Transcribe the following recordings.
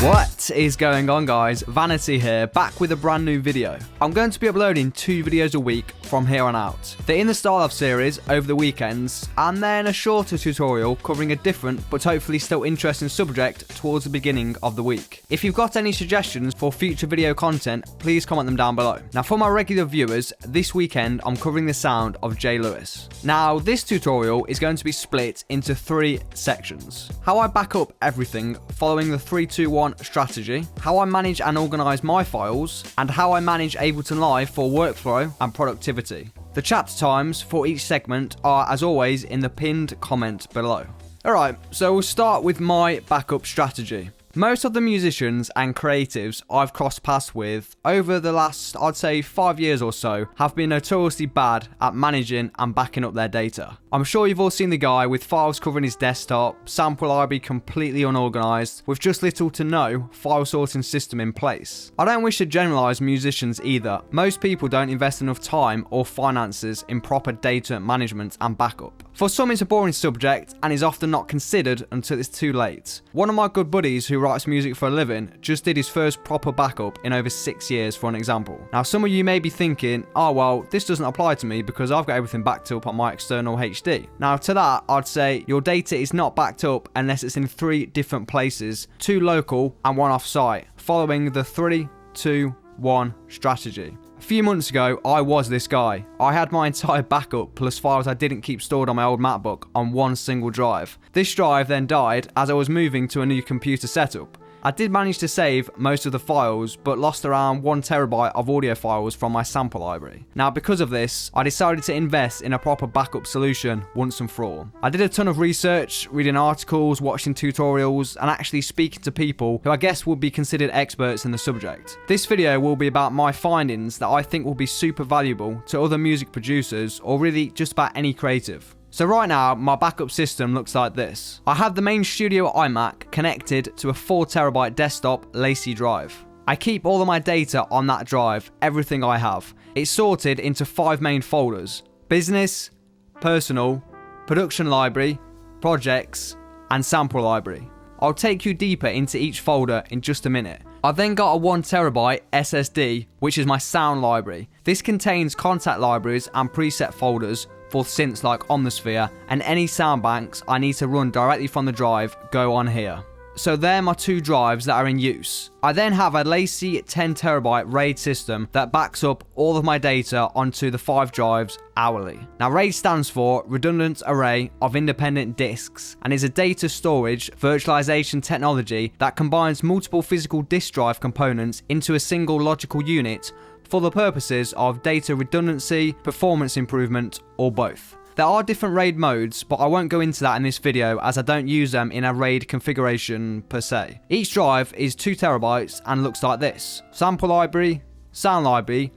What is going on, guys? Vanity here, back with a brand new video. I'm going to be uploading 2 videos a week from here on out. They're in the style of series over the weekends, and then a shorter tutorial covering a different but hopefully still interesting subject towards the beginning of the week. If you've got any suggestions for future video content, please comment them down below. Now, for my regular viewers, this weekend I'm covering the sound of J. Lewis. Now, this tutorial is going to be split into 3 sections. How I back up everything following the 3-2-1 strategy, how I manage and organize my files, and how I manage Ableton Live for workflow and productivity. The chapter times for each segment are, as always, in the pinned comment below. Alright, so we'll start with my backup strategy. Most of the musicians and creatives I've crossed paths with over the last, I'd say, 5 years or so have been notoriously bad at managing and backing up their data. I'm sure you've all seen the guy with files covering his desktop, sample library completely unorganized, with just little to no file sorting system in place. I don't wish to generalize musicians either. Most people don't invest enough time or finances in proper data management and backup. For some, it's a boring subject and is often not considered until it's too late. One of my good buddies who writes music for a living just did his first proper backup in over 6 years, for an example. Now, some of you may be thinking, oh well, this doesn't apply to me because I've got everything backed up on my external HD. Now, to that, I'd say your data is not backed up unless it's in 3 different places, 2 local and 1 off-site, following the 3-2-1 strategy. A few months ago, I was this guy. I had my entire backup plus files I didn't keep stored on my old MacBook on one single drive. This drive then died as I was moving to a new computer setup. I did manage to save most of the files, but lost around 1 terabyte of audio files from my sample library. Now, because of this, I decided to invest in a proper backup solution once and for all. I did a ton of research, reading articles, watching tutorials, and actually speaking to people who I guess would be considered experts in the subject. This video will be about my findings that I think will be super valuable to other music producers or really just about any creative. So right now, my backup system looks like this. I have the main studio iMac connected to a 4 terabyte desktop LaCie drive. I keep all of my data on that drive, everything I have. It's sorted into 5 main folders: business, personal, production library, projects, and sample library. I'll take you deeper into each folder in just a minute. I've then got a 1 terabyte SSD, which is my sound library. This contains contact libraries and preset folders for synths like Omnisphere, and any sound banks I need to run directly from the drive go on here. So they're my 2 drives that are in use. I then have a LaCie 10 terabyte RAID system that backs up all of my data onto the 5 drives hourly. Now, RAID stands for Redundant Array of Independent Disks, and is a data storage virtualization technology that combines multiple physical disk drive components into a single logical unit for the purposes of data redundancy, performance improvement, or both. There are different RAID modes, but I won't go into that in this video as I don't use them in a RAID configuration per se. Each drive is 2 terabytes and looks like this: sample library, sound library,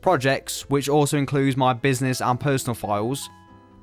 projects, which also includes my business and personal files,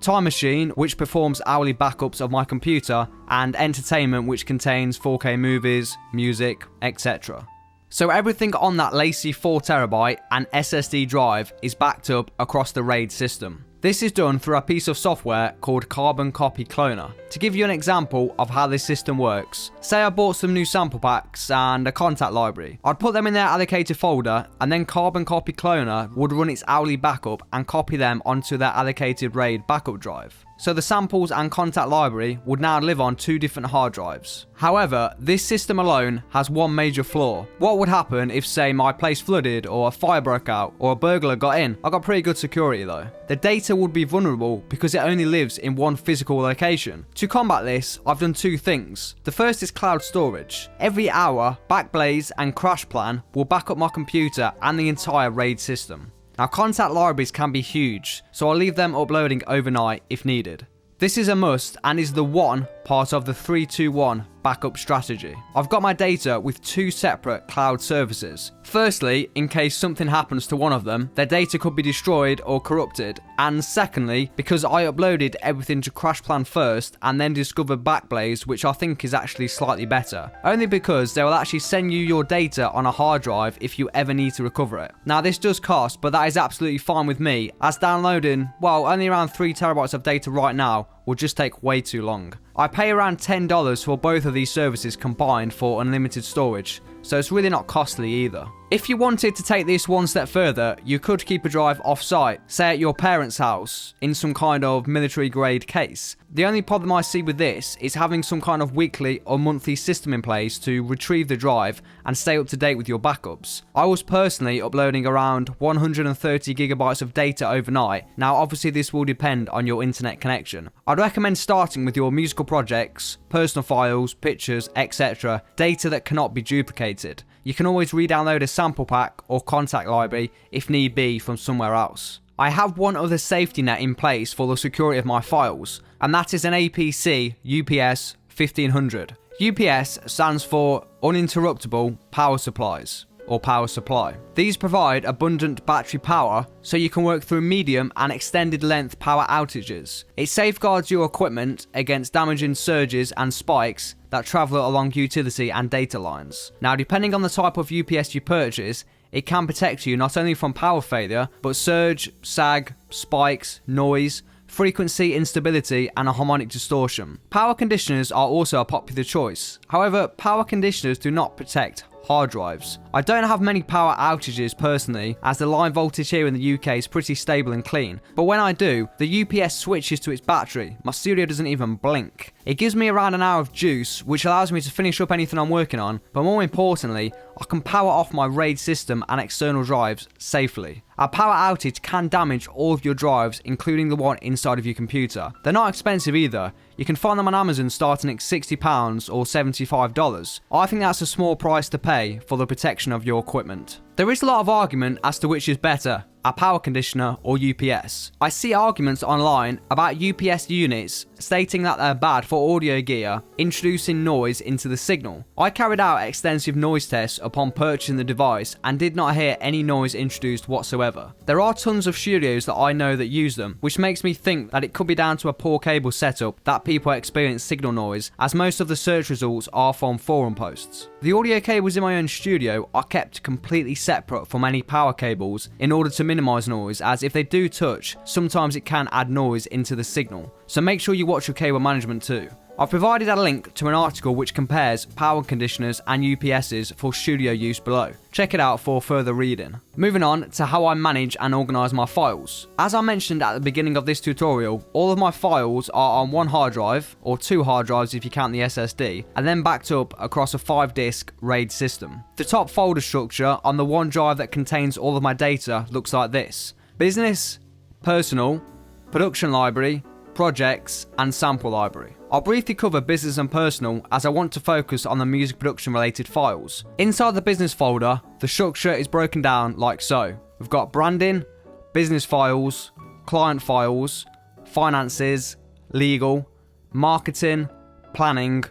time machine, which performs hourly backups of my computer, and entertainment, which contains 4K movies, music, etc. So everything on that LaCie 4 terabyte and SSD drive is backed up across the RAID system. This is done through a piece of software called Carbon Copy Cloner. To give you an example of how this system works, say I bought some new sample packs and a contact library. I'd put them in their allocated folder, and then Carbon Copy Cloner would run its hourly backup and copy them onto their allocated RAID backup drive. So the samples and contact library would now live on 2 different hard drives. However, this system alone has one major flaw. What would happen if, say, my place flooded, or a fire broke out, or a burglar got in? I got pretty good security though. The data would be vulnerable because it only lives in one physical location. To combat this, I've done 2 things. The first is cloud storage. Every hour, Backblaze and CrashPlan will back up my computer and the entire RAID system. Now, contact libraries can be huge, so I'll leave them uploading overnight if needed. This is a must and is the one part of the 3-2-1 backup strategy. I've got my data with 2 separate cloud services. Firstly, in case something happens to one of them, their data could be destroyed or corrupted. And secondly, because I uploaded everything to CrashPlan first and then discovered Backblaze, which I think is actually slightly better. Only because they will actually send you your data on a hard drive if you ever need to recover it. Now, this does cost, but that is absolutely fine with me, as downloading, well, only around 3 terabytes of data right now would just take way too long. I pay around $10 for both of these services combined for unlimited storage, so it's really not costly either. If you wanted to take this one step further, you could keep a drive off-site, say at your parents' house, in some kind of military-grade case. The only problem I see with this is having some kind of weekly or monthly system in place to retrieve the drive and stay up to date with your backups. I was personally uploading around 130 gigabytes of data overnight. Now obviously this will depend on your internet connection. I'd recommend starting with your musical projects, personal files, pictures, etc., data that cannot be duplicated. You can always re-download a sample pack or contact library if need be from somewhere else. I have one other safety net in place for the security of my files, and that is an APC UPS 1500. UPS stands for Uninterruptible Power Supplies, or power supply. These provide abundant battery power so you can work through medium and extended length power outages. It safeguards your equipment against damaging surges and spikes that travel along utility and data lines. Now, depending on the type of UPS you purchase, it can protect you not only from power failure, but surge, sag, spikes, noise, frequency instability, and a harmonic distortion. Power conditioners are also a popular choice. However, power conditioners do not protect hard drives. I don't have many power outages personally, as the line voltage here in the UK is pretty stable and clean, but when I do, the UPS switches to its battery. My studio doesn't even blink. It gives me around an hour of juice, which allows me to finish up anything I'm working on, but more importantly, I can power off my RAID system and external drives safely. A power outage can damage all of your drives, including the one inside of your computer. They're not expensive either. You can find them on Amazon starting at £60 or $75. I think that's a small price to pay for the protection of your equipment. There is a lot of argument as to which is better, a power conditioner or UPS. I see arguments online about UPS units stating that they're bad for audio gear, introducing noise into the signal. I carried out extensive noise tests upon purchasing the device and did not hear any noise introduced whatsoever. There are tons of studios that I know that use them, which makes me think that it could be down to a poor cable setup that people experience signal noise, as most of the search results are from forum posts. The audio cables in my own studio are kept completely separate from any power cables in order to minimize noise, as if they do touch, sometimes it can add noise into the signal. So make sure you watch your cable management too. I've provided a link to an article which compares power conditioners and UPSs for studio use below. Check it out for further reading. Moving on to how I manage and organise my files. As I mentioned at the beginning of this tutorial, all of my files are on one hard drive, or two hard drives if you count the SSD, and then backed up across a 5-disc RAID system. The top folder structure on the one drive that contains all of my data looks like this: Business, Personal, Production Library, Projects, and Sample Library. I'll briefly cover business and personal as I want to focus on the music production related files. Inside the business folder, the structure is broken down like so. We've got branding, business files, client files, finances, legal, marketing, planning,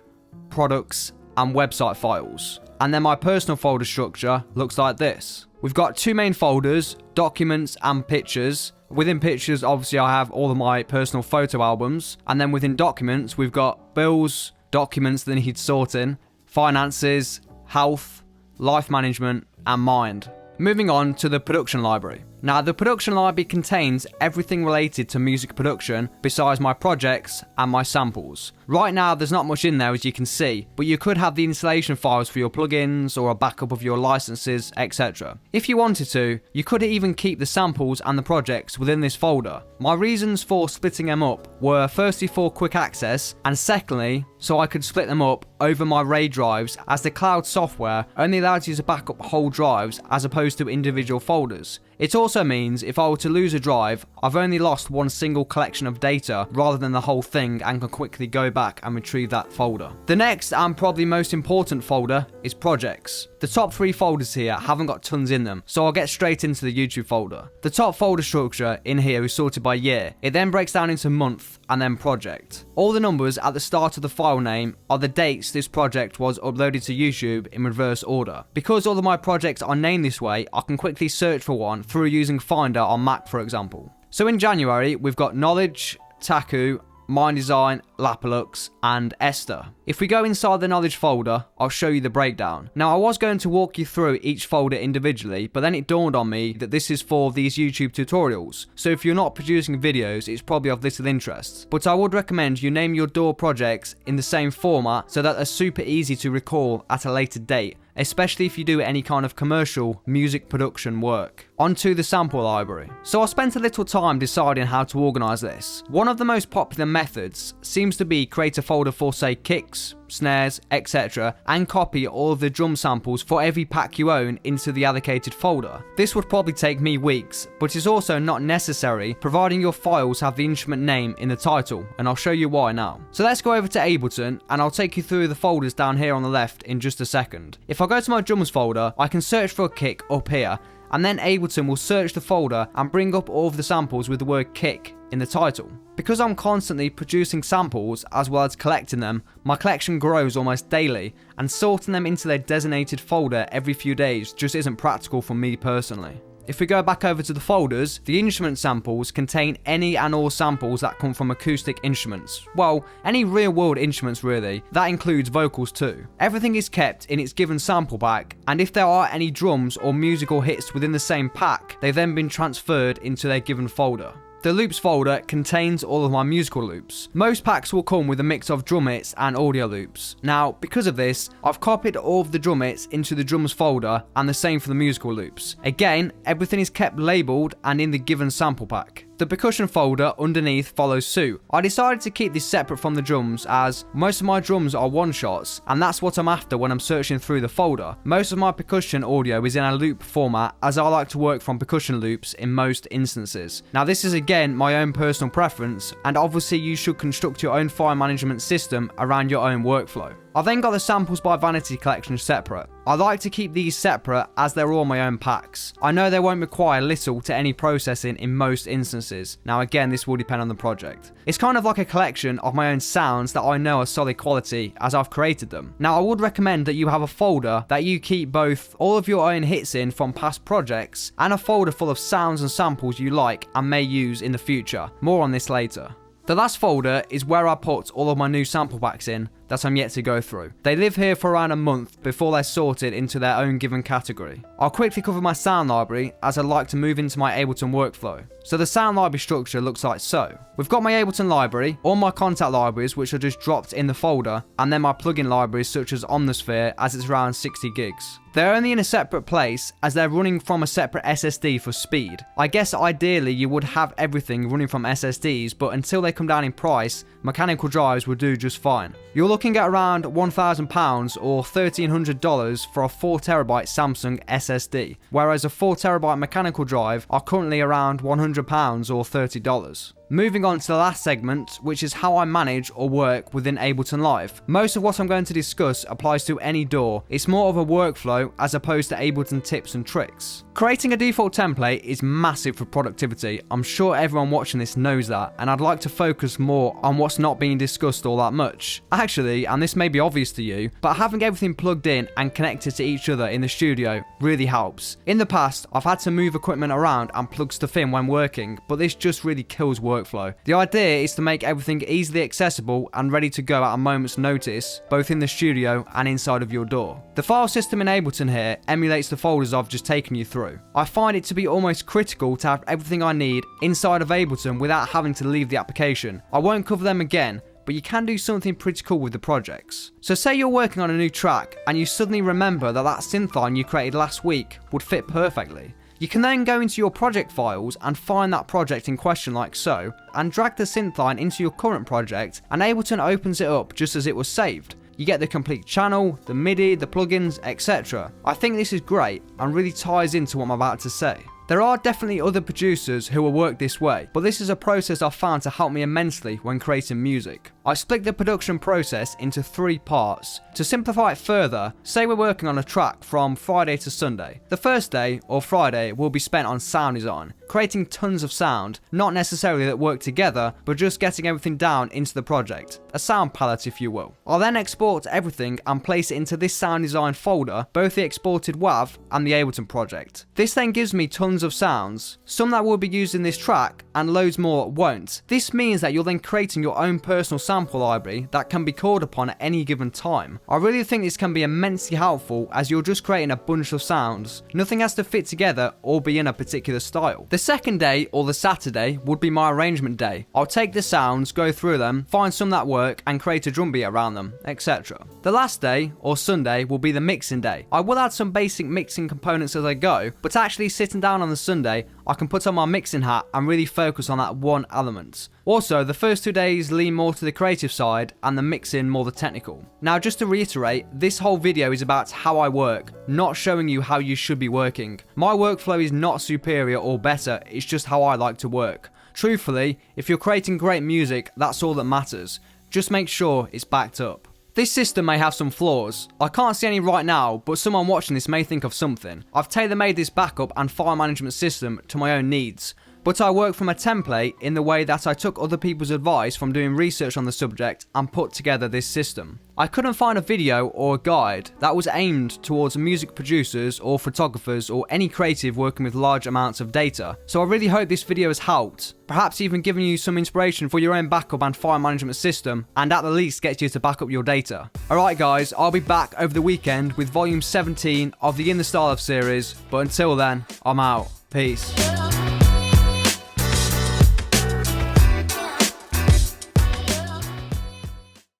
products, and website files. And then my personal folder structure looks like this. We've got two main folders, documents and pictures. Within pictures, obviously I have all of my personal photo albums, and then within documents we've got bills, documents that need sorting, finances, health, life management, and mind. Moving on to the production library. Now, the production library contains everything related to music production besides my projects and my samples. Right now there's not much in there, as you can see, but you could have the installation files for your plugins or a backup of your licenses, etc. If you wanted to, you could even keep the samples and the projects within this folder. My reasons for splitting them up were firstly for quick access, and secondly so I could split them up over my RAID drives, as the cloud software only allows you to back up whole drives as opposed to individual folders. It also means if I were to lose a drive, I've only lost one single collection of data rather than the whole thing, and can quickly go back and retrieve that folder. The next and probably most important folder is projects. The top three folders here haven't got tons in them, so I'll get straight into the YouTube folder. The top folder structure in here is sorted by year. It then breaks down into month and then project. All the numbers at the start of the file name are the dates this project was uploaded to YouTube in reverse order. Because all of my projects are named this way, I can quickly search for one through using Finder on Mac, for example. So in January, we've got Knowledge, Taku, Mind Design, Lapalux, and Esther. If we go inside the knowledge folder, I'll show you the breakdown. Now, I was going to walk you through each folder individually, but then it dawned on me that this is for these YouTube tutorials, so if you're not producing videos, it's probably of little interest. But I would recommend you name your DAW projects in the same format so that they're super easy to recall at a later date, especially if you do any kind of commercial music production work. Onto the sample library. So I spent a little time deciding how to organise this. One of the most popular methods seems to be create a folder for, say, kicks, snares, etc., and copy all of the drum samples for every pack you own into the allocated folder. This would probably take me weeks, but it's also not necessary providing your files have the instrument name in the title, and I'll show you why now. So let's go over to Ableton, and I'll take you through the folders down here on the left in just a second. If I go to my drums folder, I can search for a kick up here, and then Ableton will search the folder and bring up all of the samples with the word kick in the title. Because I'm constantly producing samples as well as collecting them, my collection grows almost daily, and sorting them into their designated folder every few days just isn't practical for me personally. If we go back over to the folders, the instrument samples contain any and all samples that come from acoustic instruments. Well, any real world instruments really. That includes vocals too. Everything is kept in its given sample pack, and if there are any drums or musical hits within the same pack, they've then been transferred into their given folder. The loops folder contains all of my musical loops. Most packs will come with a mix of drum hits and audio loops. Now, because of this, I've copied all of the drum hits into the drums folder, and the same for the musical loops. Again, everything is kept labelled and in the given sample pack. The percussion folder underneath follows suit. I decided to keep this separate from the drums as most of my drums are one-shots, and that's what I'm after when I'm searching through the folder. Most of my percussion audio is in a loop format, as I like to work from percussion loops in most instances. Now, this is again my own personal preference, and obviously you should construct your own file management system around your own workflow. I then got the samples by Vanity collection separate. I like to keep these separate as they're all my own packs. I know they won't require little to any processing in most instances. Now again, this will depend on the project. It's kind of like a collection of my own sounds that I know are solid quality as I've created them. Now I would recommend that you have a folder that you keep both all of your own hits in from past projects and a folder full of sounds and samples you like and may use in the future. More on this later. The last folder is where I put all of my new sample packs in that I'm yet to go through. They live here for around a month before they're sorted into their own given category. I'll quickly cover my sound library as I'd like to move into my Ableton workflow. So the sound library structure looks like so. We've got my Ableton library, all my contact libraries which are just dropped in the folder, and then my plugin libraries such as Omnisphere as it's around 60 gigs. They're only in a separate place as they're running from a separate SSD for speed. I guess ideally you would have everything running from SSDs, but until they come down in price, mechanical drives will do just fine. You're looking at around £1,000 or $1,300 for a 4TB Samsung SSD, whereas a 4TB mechanical drive are currently around £100 or $30. Moving on to the last segment, which is how I manage or work within Ableton Live. Most of what I'm going to discuss applies to any DAW. It's more of a workflow as opposed to Ableton tips and tricks. Creating a default template is massive for productivity. I'm sure everyone watching this knows that, and I'd like to focus more on what's not being discussed all that much. Actually, and this may be obvious to you, but having everything plugged in and connected to each other in the studio really helps. In the past, I've had to move equipment around and plug stuff in when working, but this just really kills workflow. The idea is to make everything easily accessible and ready to go at a moment's notice, both in the studio and inside of your DAW. The file system in Ableton here emulates the folders I've just taken you through. I find it to be almost critical to have everything I need inside of Ableton without having to leave the application. I won't cover them again, but you can do something pretty cool with the projects. So say you're working on a new track and you suddenly remember that synth line you created last week would fit perfectly. You can then go into your project files and find that project in question like so, and drag the synth line into your current project, and Ableton opens it up just as it was saved. You get the complete channel, the MIDI, the plugins, etc. I think this is great and really ties into what I'm about to say. There are definitely other producers who will work this way, but this is a process I've found to help me immensely when creating music. I split the production process into 3 parts. To simplify it further, say we're working on a track from Friday to Sunday. The first day, or Friday, will be spent on sound design, creating tons of sound, not necessarily that work together, but just getting everything down into the project, a sound palette if you will. I'll then export everything and place it into this sound design folder, both the exported WAV and the Ableton project. This then gives me tons of sounds, some that will be used in this track and loads more won't. This means that you're then creating your own personal sample library that can be called upon at any given time. I really think this can be immensely helpful as you're just creating a bunch of sounds. Nothing has to fit together or be in a particular style. The second day, or the Saturday, would be my arrangement day. I'll take the sounds, go through them, find some that work and create a drum beat around them, etc. The last day, or Sunday, will be the mixing day. I will add some basic mixing components as I go, but actually sitting down on the Sunday, I can put on my mixing hat and really focus on that one element. Also, the first 2 days lean more to the creative side and the mixing more the technical. Now, just to reiterate, this whole video is about how I work, not showing you how you should be working. My workflow is not superior or better, it's just how I like to work. Truthfully, if you're creating great music, that's all that matters. Just make sure it's backed up. This system may have some flaws. I can't see any right now, but someone watching this may think of something. I've tailor-made this backup and file management system to my own needs, but I work from a template in the way that I took other people's advice from doing research on the subject and put together this system. I couldn't find a video or a guide that was aimed towards music producers or photographers or any creative working with large amounts of data, so I really hope this video has helped, perhaps even giving you some inspiration for your own backup and file management system, and at the least gets you to back up your data. Alright guys, I'll be back over the weekend with volume 17 of the In the Style of series, but until then, I'm out. Peace.